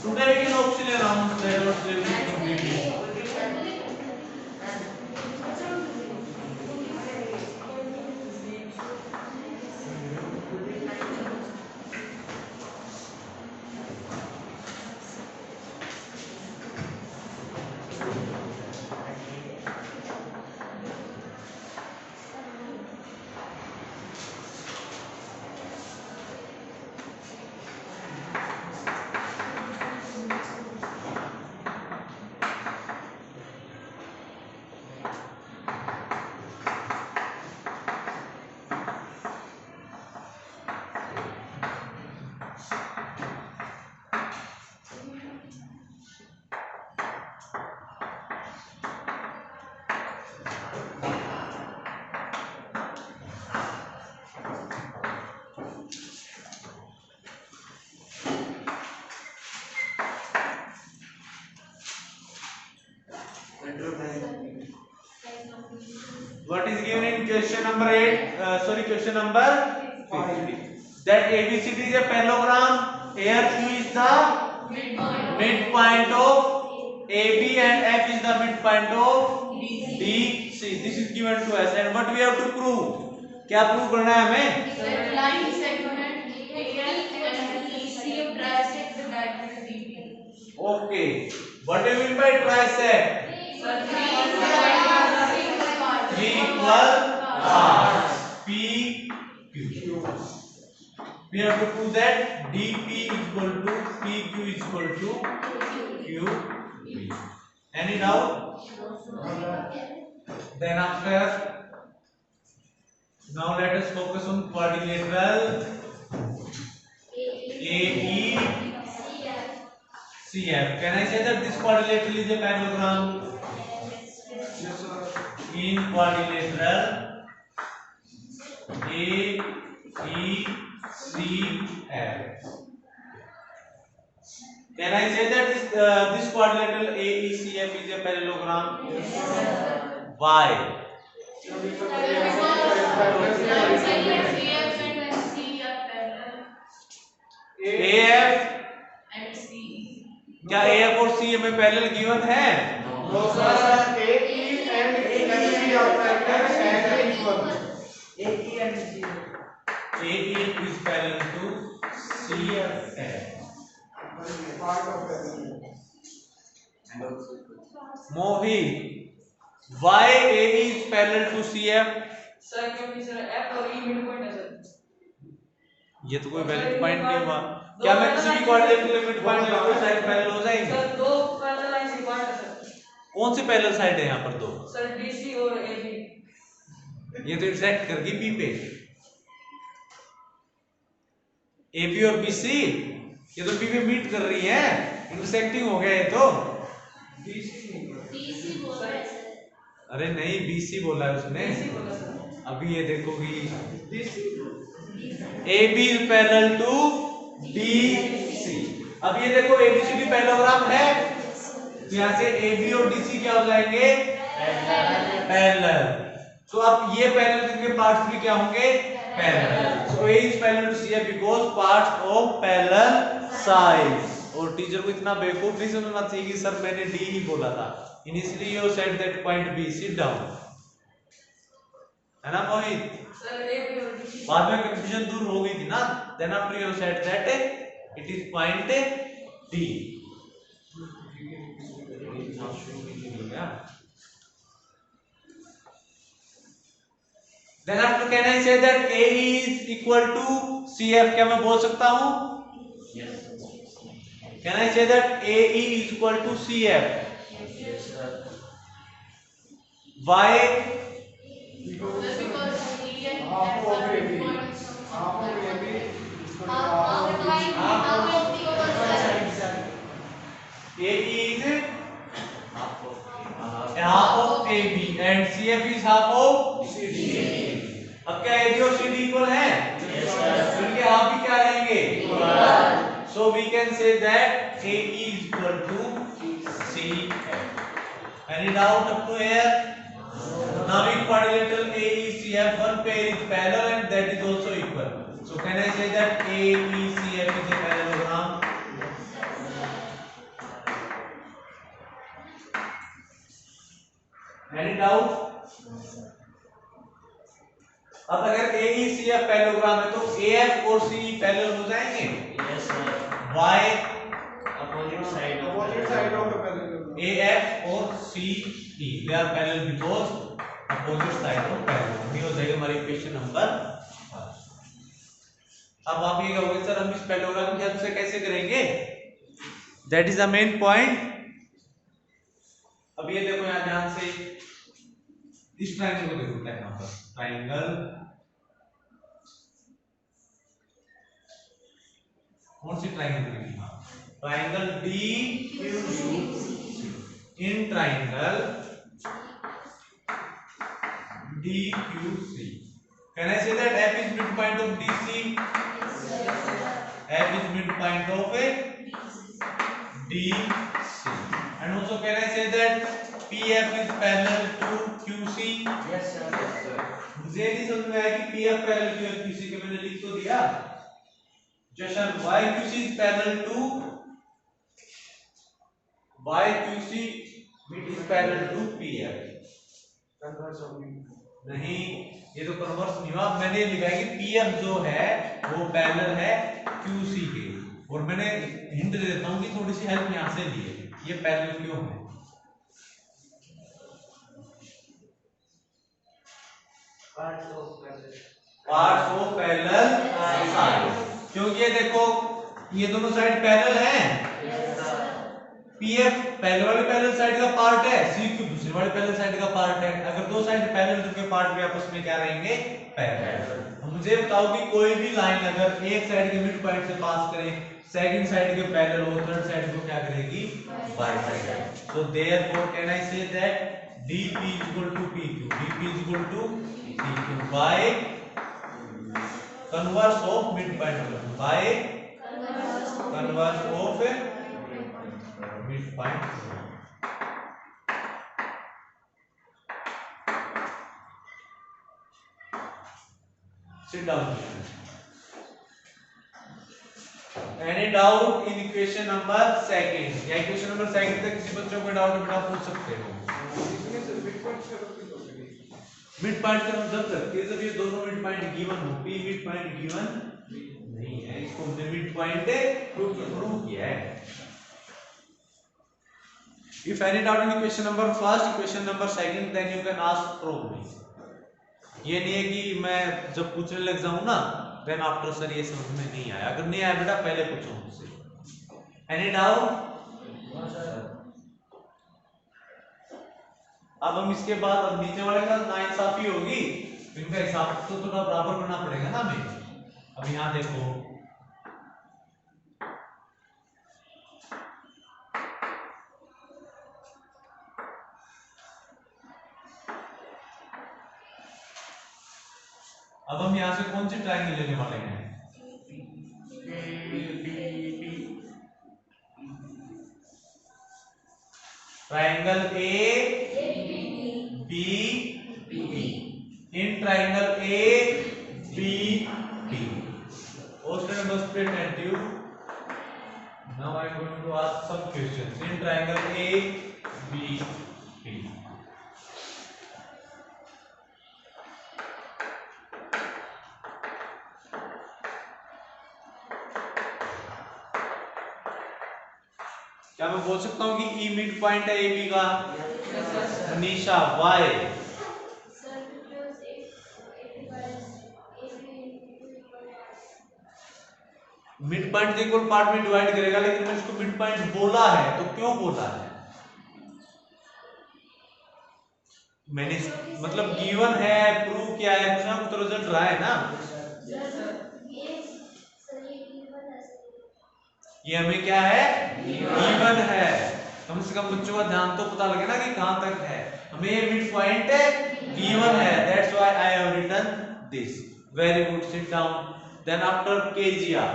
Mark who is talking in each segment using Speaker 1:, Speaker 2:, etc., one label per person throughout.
Speaker 1: Today we can officially announce that our syllabus is completed. What is given in question number 8? Question number 50. That ABCD is a parallelogram. Here Q is the midpoint of AB and F is the midpoint of DC. This is given to us. And what we have to prove? क्या prove करना है हमें? Line segment AF and BC trisect the diagonal DP. Okay. What do you mean by trisect? Three equal parts. P Q. We have to prove that DP is equal to PQ is equal to QP. Any doubt? Then after, now let us focus on quadrilateral AE CF. Can I say that this quadrilateral is a parallelogram? Yes, sir. In quadrilateral AECF, can I say that this quadrilateral AECF is a parallelogram? Yes, sir. Why? AF and C. क्या AF और C में parallel given है? No sir, AE and C are parallel and equal. AE and C. AE is parallel to CF. Part of parallel. Mohit, why AE is parallel to CF? Sir क्योंकि sir F और E mid point है sir. ये तो कोई valid point नहीं हुआ. क्या मैं किसी भी क्वाड्रेटिक मिड पॉइंट में कोई साइड पैरेलल हो जाएंगे? सर दो पैरेलल लाइंस रिक्वायर्ड है सर. कौन सी पैरेलल साइड है यहाँ पर दो? सर DC और AB. ये तो इंटरसेक्ट कर गई P पे. AB और BC ये तो P पे मीट कर रही है. इंटरसेक्टिंग हो गया ये तो. BC बोल रहा है सर. अरे नहीं BC बोला है उसने. BC बोला सर. अभी ये देखोगी AB is parallel to DC. अब ये देखो ABCD पैरेललोग्राम है, तो यहाँ से AB और DC क्या हो जाएंगे? पैरेलल. तो अब ये पैरेलल के पार्ट्स भी क्या होंगे? Parallel. So A is parallel to CF because parts of parallel sides. और टीचर को इतना बेवकूफ नहीं समझना चाहिए कि सर मैंने D ही बोला था. Initially you said that point B. Sit down. है ना मोहित? बाद में कंफ्यूजन दूर हो गई थी ना. Then after you said that it is point D. Then after can I say that AE is equal to CF? क्या मैं बोल सकता हूँ? Yes. Can I say that AE is equal to CF? Yes, sir. Why? Because half of AB. Half of AB is equal to AE is half of AB and CF is half of CD. अब क्या AB और CD equal है? Yes, sir. इनके half भी क्या रहेंगे? Equal. So we can say that AE is equal to CF. Any doubt up to here? Now in quadrilateral AECF, one pair is parallel and that is also equal. So So can I say that AECF is a parallelogram? Any doubt? अब अगर AECF parallelogram है तो AF और C parallel हो जाएंगे? Yes sir. Why? Opposite side of the parallelogram. AF और CE they are parallel because opposite side of parallelogram. ये हो जाएगा हमारी क्वेश्चन नंबर 5. अब आप ये कहोगे सर हम इस पैरेललोग्राम की हेल्प से कैसे करेंगे? That is the main point. अब ये देखो यहाँ ध्यान से इस ट्रायंगल को देखो क्या नाम पर ट्रायंगल कौन सी ट्रायंगल देखिए triangle DQC in triangle DQC can I say that F is midpoint of DC? F is midpoint of a DC and also can I say that PF is parallel to QC? Yes sir. Yes sir. मुझे नहीं समझ में आया कि PF parallel to QC के मैंने लिख तो दिया जैसा YQC is parallel to YQC is parallel to PF. Converse होगी नहीं ये तो कन्वर्स नहीं हुआ मैंने लिखा है कि PF जो है वो पैरेलल है QC के और मैंने हिंट दे देता हूँ कि थोड़ी सी हेल्प यहाँ से ली है ये पैरेलल क्यों है पार्ट्स ऑफ पैरेलल साइड क्योंकि ये देखो ये दोनों साइड पैरेलल हैं पीएफ पहले वाले पैरेलल साइड का पार्ट है सीक्यू दूसरे वाले पैरेलल साइड का पार्ट है अगर दो साइड पैरेलल तो उनके पार्ट भी आपस में क्या रहेंगे पैरेलल मुझे बताओ कि कोई भी लाइन अगर एक साइड के मिड पॉइंट से पास करे सेकंड साइड के पैरेलल हो थर्ड साइड को क्या करेगी bisect so therefore can I say that DP is equal to PQ DP is equal to PQ by converse of midpoint by converse of midpoint sit down any doubt in equation number second या equation number second तक किसी बच्चों को doubt बेटा पूछ सकते हो mid point का मतलब करके जब ये दोनों मिड पॉइंट गिवन हो पी मिड पॉइंट गिवन नहीं है इसको हमने मिड पॉइंट प्रूव किया है if any doubt in equation number first equation number second then you can ask from me ये नहीं है कि मैं जब पूछने लग जाऊं ना then after सर ये समझ में नहीं आया अगर नहीं आया बेटा पहले पूछो मुझसे any doubt नो सर अब हम इसके बाद अब नीचे वाले का नाइंसाफी होगी इनका हिसाब तो थोड़ा बराबर करना पड़ेगा ना हमें अब यहाँ देखो अब हम यहाँ से कौन सी ट्रायंगल लेने वाले हैं triangle A B B in triangle A B B also must be attentive now I am going to ask some questions in triangle A B B क्या मैं बोल सकता हूँ कि E मिड पॉइंट है AB का Manisha Y mid point equal part में divide करेगा लेकिन मैं इसको मिड पॉइंट बोला है तो क्यों बोला है मैंने मतलब गिवन है प्रूव किया है कुछ ना कुछ तो रिजल्ट रहा है ना ये हमें क्या है गिवन है कम से कम बच्चों का ध्यान तो पता लगे ना कि कहां तक है हमें ये मिड पॉइंट गिवन है that's why I have written this very good sit down then after KGR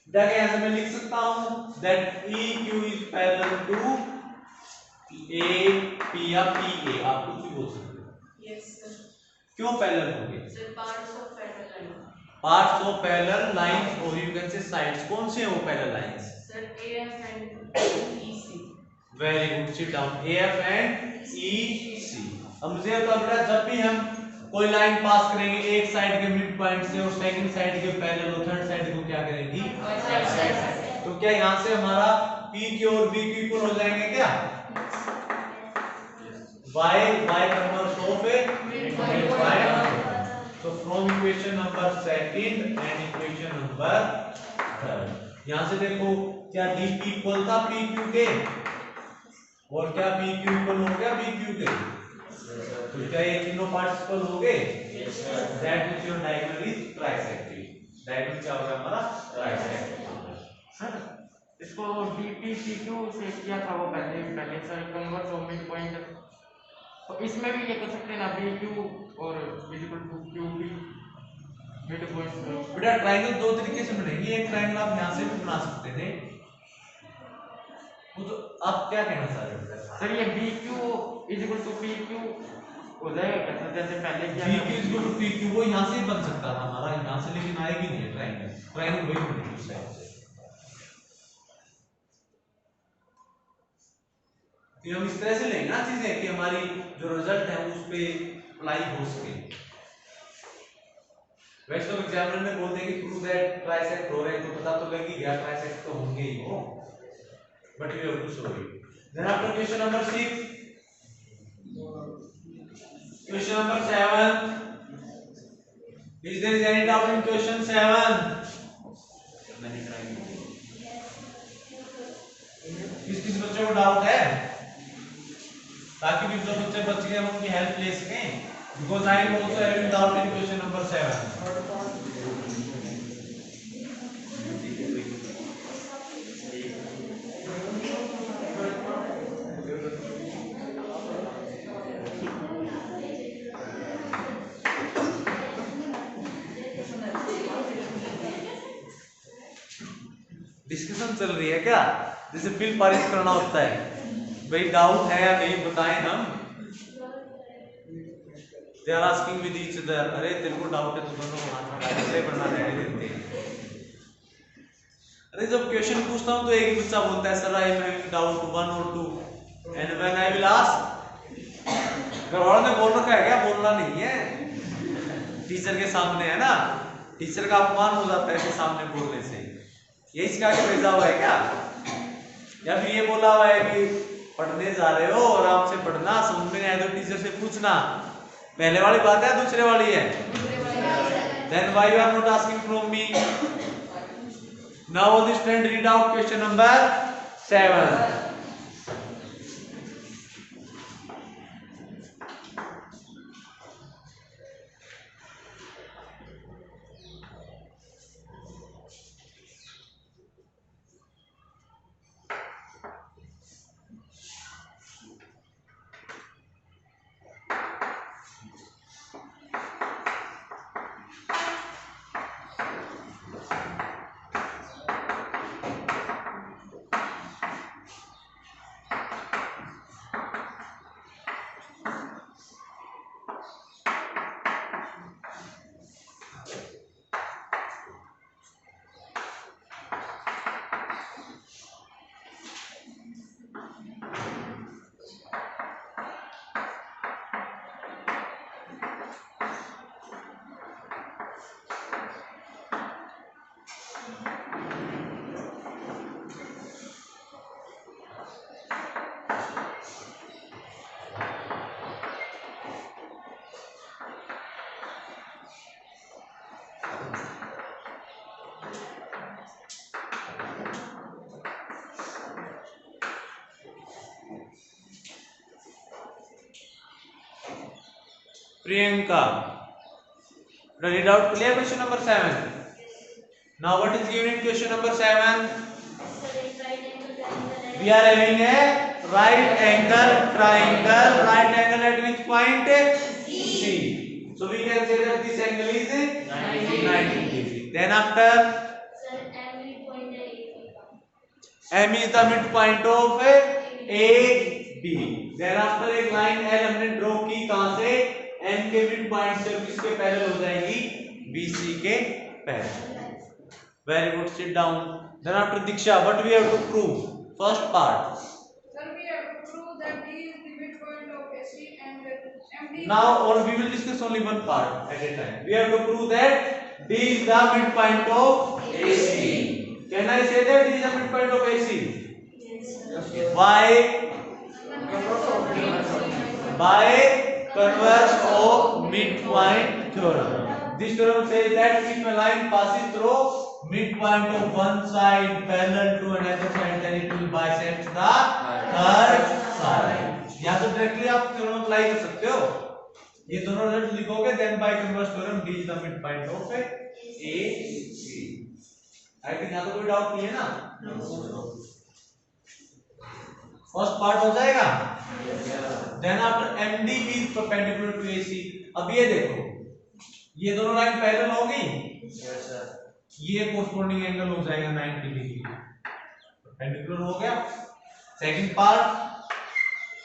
Speaker 1: क्या ऐसे मैं लिख सकता हूं that EQ is parallel to AP या PA आप कुछ भी बोल सकते हो यस सर क्यों पैरेलल होंगे?
Speaker 2: Parts
Speaker 1: parts
Speaker 2: of parallel line.
Speaker 1: Of parallel lines और यू कैन से साइड्स। कौन से हैं वो parallel lines?
Speaker 2: Sir, AF and EC.
Speaker 1: Very good, sit down. AF and EC। अब मुझे तो बेटा जब भी हम कोई लाइन पास करेंगे एक साइड के मिड पॉइंट से और सेकंड साइड के पैरेलल और थर्ड साइड को क्या करेंगी? तो क्या यहाँ से हमारा PQ और BQ इक्वल हो जाएंगे क्या? Y converse of a midpoint. So from equation number second and equation number third, यहाँ से देखो क्या DP इक्वल था PQ के और क्या PQ इक्वल हो गया BQ के? तो क्या ये तीनों पार्टिसिपल हो गए? That means your diagonal is trisected. Diagonal क्या होगा हमारा? Trisected.
Speaker 3: सर इसको DPPQ से किया था वो पहले sir converse of mid point, तो इसमें भी ये कर सकते हैं ना BQ और equal to QB mid point.
Speaker 1: बेटा ट्रायंगल दो तरीके से बनेगी, एक ट्रायंगल आप यहाँ से भी बना सकते थे। वो तो आप क्या कहना चाह रहे हो
Speaker 3: सर ये BQ इक्वल टू PQ हो जाएगा क्या सर, जैसे पहले किया
Speaker 1: BQ इक्वल टू PQ वो यहाँ से ही बन सकता था हमारा, यहाँ से, लेकिन आएगी नहीं ट्रायंगल। ट्रायंगल वही बनेगी उस साइड से। तो हम इस तरह से लेंगे ना चीजें कि हमारी जो रिजल्ट है उस पे अप्लाई हो सके। वैसे तो एग्जामिनर में बोलते हैं कि प्रूव दैट ट्राइसेक्ट हो रहे हैं, तो पता तो लग ही गया ट्राइसेक्ट तो होंगे ही वो, but you have to show it. Then after question number 6, question number 7, is there is any doubt in question 7? किस बच्चे को डाउट है? ताकि भी जो बच्चे बच गए हम उनकी हेल्प ले सकें, because I am also having doubt in question number 7। Discussion चल रही है क्या? जैसे फिल पारिश करना होता है, भाई डाउट है या नहीं बताएं हम। They are asking with each other, अरे तेरे को डाउट है तो दोनों को हाथ लगा ऐसे पढ़ना नहीं देते। अरे जब क्वेश्चन पूछता हूं तो एक ही बच्चा बोलता है sir I am having doubt 1 और 2 and when I will ask, घरवालों ने बोल रखा है क्या? बोलना नहीं है, टीचर के सामने है ना, टीचर का अपमान हो जाता है इसके सामने बोलने से। ये इसका क्या भेजा हुआ है क्या? या फिर ये बोला हुआ है कि पढ़ने जा रहे हो और आपसे पढ़ना, समझ में नहीं आए तो टीचर से पूछना। पहले वाली बात है दूसरे वाली है? Then why you are not asking from me? Now all the students read out question number 7. Priyanka, read out clear question number 7. Now what is given in question number 7? We are having a right angle triangle. Right angle at which point? C. So we can say that this angle is 90 degree. Then after M is the midpoint of AB. Then after एक line L हमने draw की कहां से? N के mid point से किसके parallel हो जाएगी, BC के parallel. Very good, sit down. Then after Diksha, what we have to prove? First part.
Speaker 2: Sir, we have to prove that D is the midpoint of AC and MD.
Speaker 1: Now, or we will discuss only one part at a time. We have to prove that D is the midpoint of AC. Can I say that D is the midpoint of AC?
Speaker 2: Yes.
Speaker 1: By converse of midpoint theorem. This theorem says that if a line passes through midpoint of one side parallel to another side, then it will bisect the third side. या तो directly आप theorem apply कर सकते हो, ये दोनों result लिखोगे, then by converse theorem D is the midpoint of AC. I think यहाँ तो कोई डाउट नहीं है ना? फर्स्ट पार्ट हो जाएगा। Then after MD is perpendicular to AC. अब ये देखो, ये दोनों लाइन पैरेलल होगी, ये कोरस्पोंडिंग एंगल हो जाएगा 90 डिग्री, परपेंडिकुलर हो गया। Second part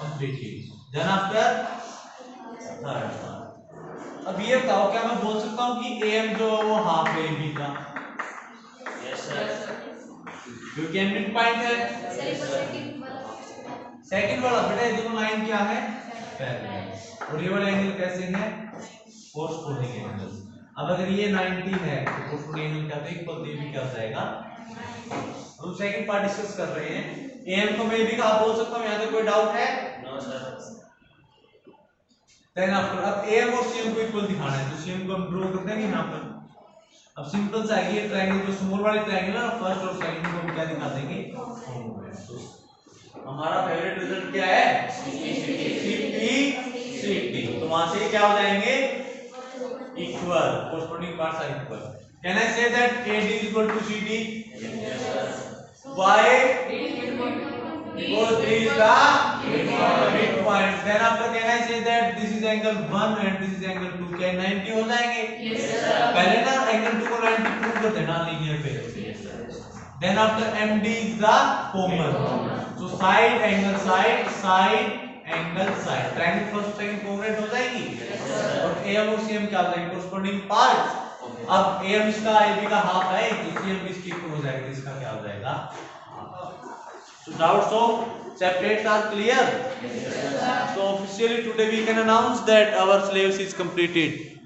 Speaker 1: completely. Then after third part. अब ये बताओ, क्या मैं बोल सकता हूँ कि AM जो है वो हाफ है AB का?
Speaker 3: Yes sir.
Speaker 1: क्योंकि M मिड पॉइंट है। सेकंड वाला बेटा, ये दोनों लाइन क्या है, पैरेलल, और ये वाला एंगल कैसे है, कोरस्पोंडिंग एंगल। अब अगर ये 90 है तो कोरस्पोंडिंग एंगल क्या है, इक्वल AB क्या हो जाएगा। हम सेकंड पार्ट डिस्कस कर रहे हैं। AM को मैं AB का आप बोल सकता हूं, यहां तक कोई डाउट है?
Speaker 3: No sir.
Speaker 1: देन आफ्टर, अब AM और CM को इक्वल दिखाना है, तो CM को हम ड्रॉ कर देंगे यहां पर। अब सिंपल सा है, ये ट्रायंगल जो स्मॉल वाली ट्रायंगल है ना, फर्स्ट और सेकंड को हम क्या दिखा देंगे, हमारा फेवरेट रिजल्ट क्या है, CP तो वहां से क्या हो जाएंगे, equal, corresponding parts are equal. Can I say that AD is equal to CD?
Speaker 3: Yes sir.
Speaker 1: Why? Because this is the midpoint. Then after, can I say that this is angle 1 and this is angle 2? क्या 90 हो जाएंगे?
Speaker 2: Yes, sir.
Speaker 1: पहले ना angle 2 को 90 prove कर देना linear पे।
Speaker 3: Yes sir.
Speaker 1: Then after MD is the common. So side angle side, side angle side. Triangle first second congruent हो जाएगी। और AM और CM क्या हो जाएंगे, corresponding parts। अब AM इसका AB का हाफ है, तो CM इसकी इक्वल हो जाएगा, इसका क्या हो जाएगा। So doubts of separates are clear. So officially today we can announce that our syllabus is completed.